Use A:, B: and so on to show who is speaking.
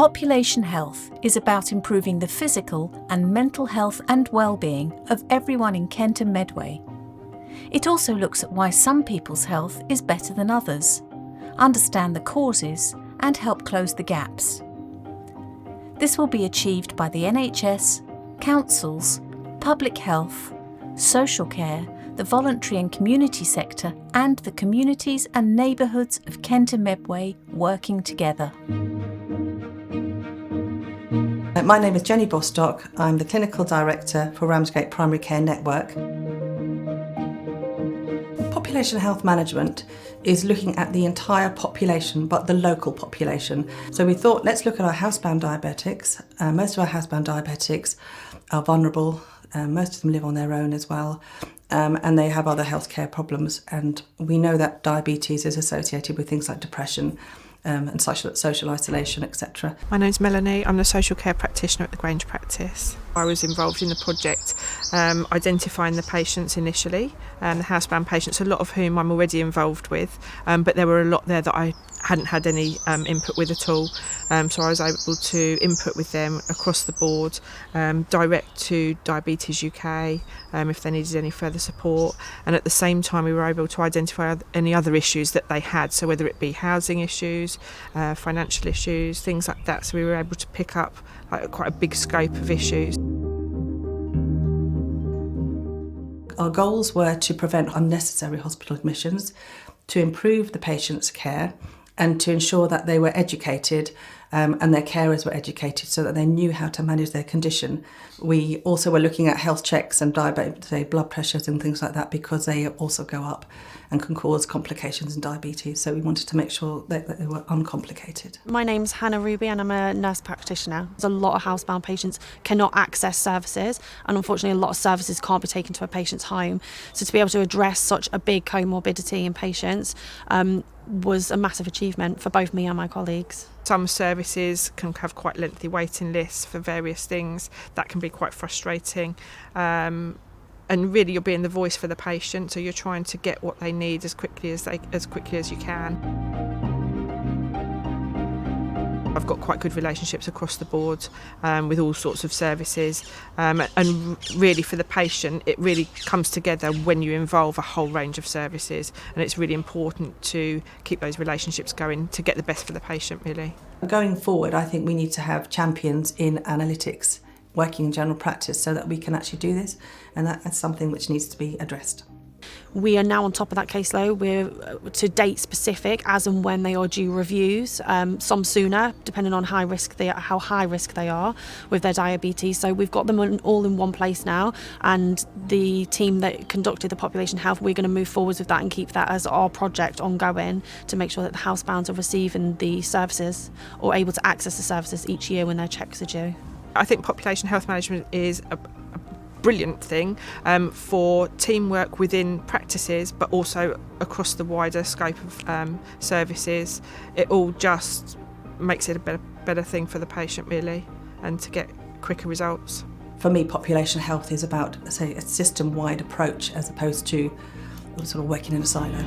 A: Population health is about improving the physical and mental health and well-being of everyone in Kent and Medway. It also looks at why some people's health is better than others, understand the causes and help close the gaps. This will be achieved by the NHS, councils, public health, social care, the voluntary and community sector and the communities and neighbourhoods of Kent and Medway working together.
B: My name is Jenny Bostock. I'm the Clinical Director for Ramsgate Primary Care Network. Population health management is looking at the entire population, but the local population. So we thought, let's look at our housebound diabetics. Most of our housebound diabetics are vulnerable. Most of them live on their own as well. And they have other healthcare problems. And we know that diabetes is associated with things like depression, and social isolation, etc.
C: My name's Melanie. I'm the social care practitioner at the Grange practice. I was involved in the project identifying the patients initially, the housebound patients, a lot of whom I'm already involved with, but there were a lot there that I hadn't had any input with at all. So I was able to input with them across the board, direct to Diabetes UK if they needed any further support, and at the same time we were able to identify any other issues that they had, so whether it be housing issues, financial issues, things like that. So we were able to pick up quite a big scope of issues.
B: Our goals were to prevent unnecessary hospital admissions, to improve the patient's care, and to ensure that they were educated and their carers were educated so that they knew how to manage their condition. We also were looking at health checks and blood pressures and things like that, because they also go up and can cause complications in diabetes. So we wanted to make sure that they were uncomplicated.
D: My name's Hannah Ruby and I'm a nurse practitioner. There's a lot of housebound patients cannot access services, and unfortunately a lot of services can't be taken to a patient's home. So to be able to address such a big comorbidity in patients was a massive achievement for both me and my colleagues.
C: Some services can have quite lengthy waiting lists for various things. That can be quite frustrating. And really you're being the voice for the patient, so you're trying to get what they need as quickly as you can. I've got quite good relationships across the board with all sorts of services, and really for the patient it really comes together when you involve a whole range of services, and it's really important to keep those relationships going to get the best for the patient really.
B: Going forward, I think we need to have champions in analytics working in general practice so that we can actually do this, and that's something which needs to be addressed.
D: We are now on top of that caseload. We're to date specific as and when they are due reviews, some sooner depending on how high risk they are with their diabetes. So we've got them all in one place now, and the team that conducted the population health, we're going to move forwards with that and keep that as our project ongoing to make sure that the housebounds are receiving the services or able to access the services each year when their checks are due.
C: I think population health management is a brilliant thing for teamwork within practices, but also across the wider scope of services. It all just makes it a better thing for the patient really, and to get quicker results.
B: For me, population health is about, say, a system-wide approach as opposed to sort of working in a silo.